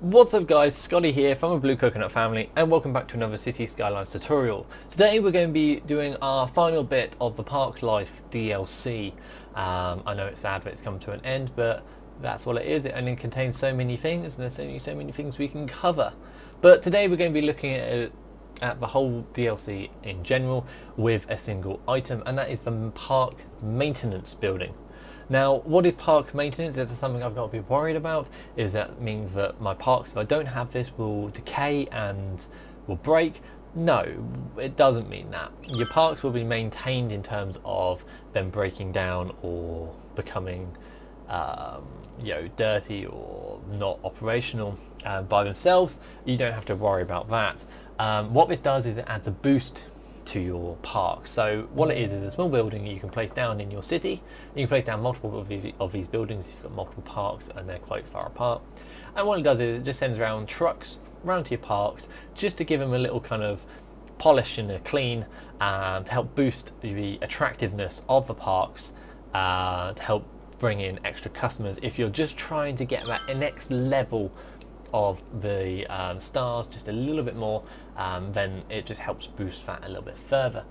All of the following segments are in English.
What's up guys, Skottyy here from a Blue Coconut family and welcome back to another City Skylines tutorial. Today we're going to be doing our final bit of the Park Life DLC. I know it's sad that it's come to an end, but that's what it is. It only contains so many things and there's only so many things we can cover. But today we're going to be looking at the whole DLC in general with a single item, and that is the park maintenance building. Now, what is park maintenance? Is something I've got to be worried about? Is that means that my parks, if I don't have this, will decay and will break? No, it doesn't mean that. Your parks will be maintained in terms of them breaking down or becoming dirty or not operational by themselves. You don't have to worry about that. What this does is it adds a boost to your park. So what it is a small building you can place down in your city. You can place down multiple of these buildings if you've got multiple parks and they're quite far apart. And what it does is it just sends around trucks around to your parks just to give them a little kind of polish and a clean, to help boost the attractiveness of the parks, to help bring in extra customers. If you're just trying to get that next level of the stars just a little bit more, then it just helps boost that a little bit further.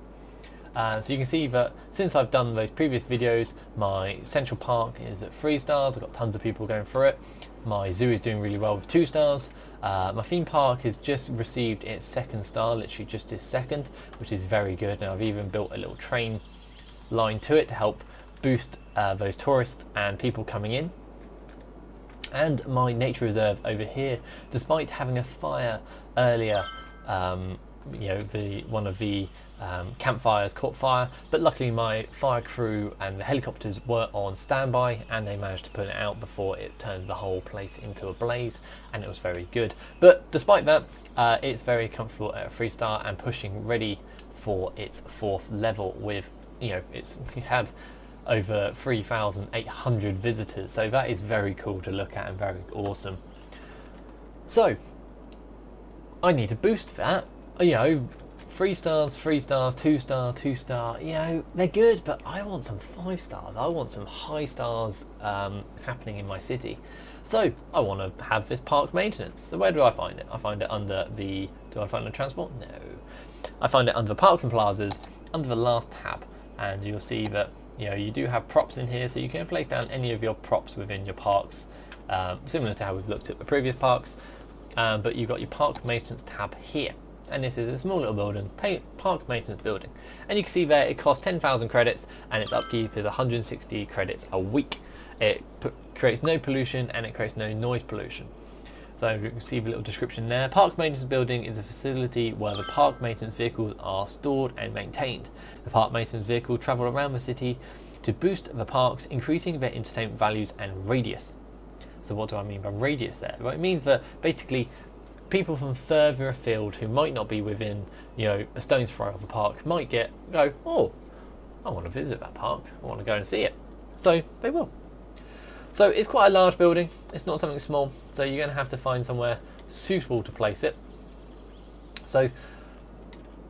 So you can see that since I've done those previous videos, my central park is at 3 stars. I've got tons of people going through it. My zoo is doing really well with 2 stars. My theme park has just received its 2nd star, literally just its 2nd, which is very good. Now I've even built a little train line to it to help boost those tourists and people coming in. And my nature reserve over here, despite having a fire earlier, one of the campfires caught fire, but luckily my fire crew and the helicopters were on standby and they managed to put it out before it turned the whole place into a blaze, and it was very good. But despite that, it's very comfortable at a 3 star and pushing ready for its 4th level with, it's had over 3,800 visitors, so that is very cool to look at and very awesome. So I need to boost that. 3 stars, 3 stars, 2 star, 2 star, they're good, but I want some 5 stars. I want some high stars happening in my city. So I want to have this park maintenance. So where do I find it? I find it under the, do I find the transport? No. I find it under the parks and plazas, under the last tab, and you'll see that you do have props in here, so you can place down any of your props within your parks, similar to how we've looked at the previous parks, but you've got your park maintenance tab here, and this is a small little building, park maintenance building, and you can see there it costs 10,000 credits and its upkeep is 160 credits a week. It creates no pollution and it creates no noise pollution. So you can see the little description there. Park maintenance building is a facility where the park maintenance vehicles are stored and maintained. The park maintenance vehicles travel around the city to boost the parks, increasing their entertainment values and radius. So what do I mean by radius there? Well, it means that basically people from further afield who might not be within, a stone's throw of the park might go, oh, I want to visit that park. I want to go and see it. So they will. So it's quite a large building, it's not something small, so you're going to have to find somewhere suitable to place it. So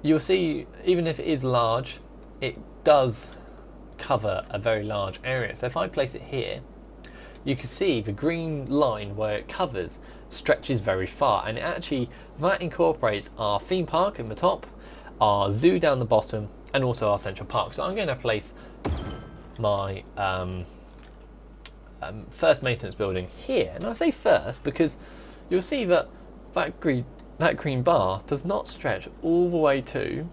you'll see, even if it is large, it does cover a very large area. So if I place it here, you can see the green line where it covers stretches very far, and that incorporates our theme park in the top, our zoo down the bottom, and also our central park. So I'm going to place my first maintenance building here, and I say first because you'll see that that green bar does not stretch all the way to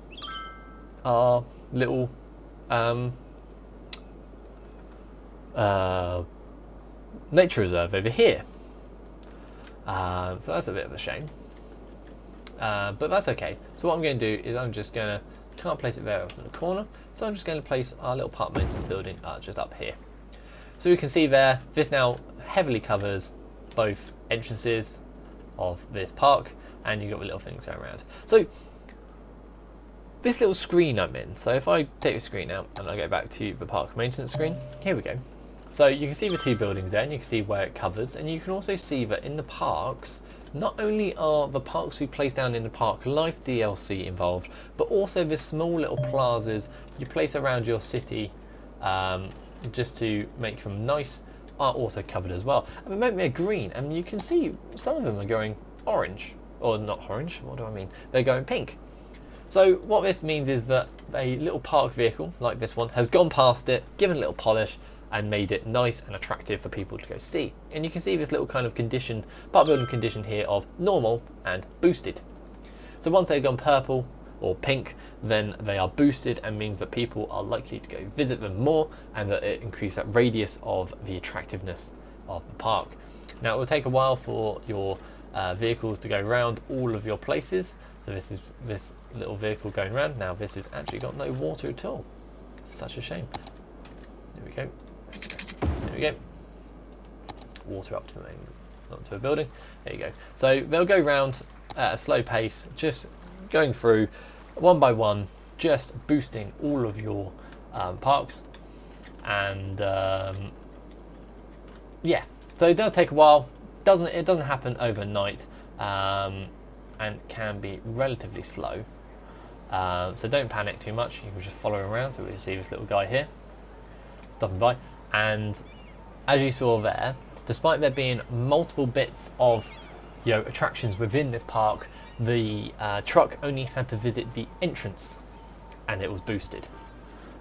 our little nature reserve over here. So that's a bit of a shame, but that's okay. So what I'm going to do is can't place it there in the corner, so I'm just going to place our little park maintenance building just up here. So you can see there, this now heavily covers both entrances of this park, and you've got the little things going around. So this little screen I'm in, so if I take the screen out and I go back to the park maintenance screen, here we go. So you can see the 2 buildings there, and you can see where it covers, and you can also see that in the parks, not only are the parks we place down in the Park Life DLC involved, but also the small little plazas you place around your city, just to make them nice, are also covered as well. And they're green, and you can see some of them are going orange, or not orange, what do I mean? They're going pink. So what this means is that a little park vehicle like this one has gone past it, given a little polish, and made it nice and attractive for people to go see. And you can see this little kind of condition, park building condition here of normal and boosted. So once they've gone purple or pink, then they are boosted, and means that people are likely to go visit them more, and that it increases that radius of the attractiveness of the park. Now it will take a while for your vehicles to go around all of your places. So this is this little vehicle going around. Now this has actually got no water at all. It's such a shame. There we go. There we go. Water up to a building. There you go. So they'll go round at a slow pace, just going through one by one, just boosting all of your parks. And yeah, so it does take a while. It doesn't happen overnight, and can be relatively slow. So don't panic too much. You can just follow around. So we see this little guy here stopping by, and as you saw there, despite there being multiple bits of attractions within this park, the truck only had to visit the entrance and it was boosted.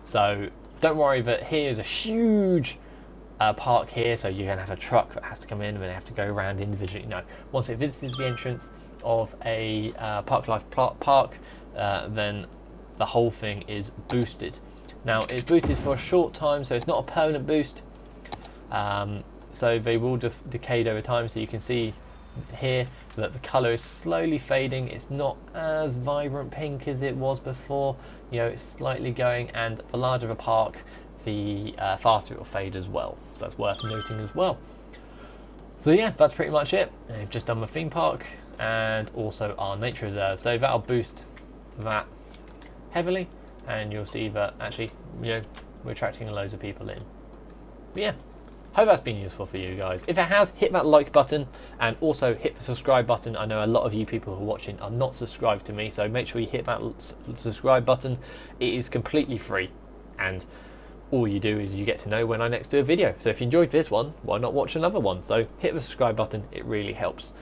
So don't worry that here's a huge park here, so you're going to have a truck that has to come in and then they have to go around individually. No, once it visits the entrance of a Park Life park, then the whole thing is boosted. Now it's boosted for a short time, so it's not a permanent boost. So they will decay over time, so you can see here that the colour is slowly fading. It's not as vibrant pink as it was before. It's slightly going, and the larger the park, the faster it will fade as well. So that's worth noting as well. So yeah, that's pretty much it. We've just done the theme park and also our nature reserve. So that'll boost that heavily, and you'll see that actually, we're attracting loads of people in. But yeah, hope that's been useful for you guys. If it has, hit that like button, and also hit the subscribe button. I know a lot of you people who are watching are not subscribed to me, so make sure you hit that subscribe button. It is completely free, and all you do is you get to know when I next do a video. So if you enjoyed this one, why not watch another one? So hit the subscribe button, it really helps.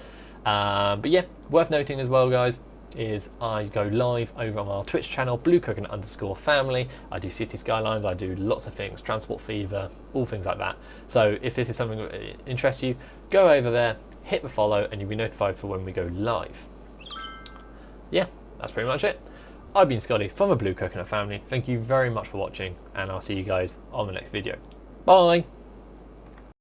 But yeah, worth noting as well, guys, is I go live over on our Twitch channel, bluecoconut_family. I do city skylines, I do lots of things, transport fever, all things like that. So if this is something that interests you, go over there, hit the follow, and you'll be notified for when we go live. Yeah, that's pretty much it. I've been Skottyy from the Blue Coconut family. Thank you very much for watching, and I'll see you guys on the next video. Bye!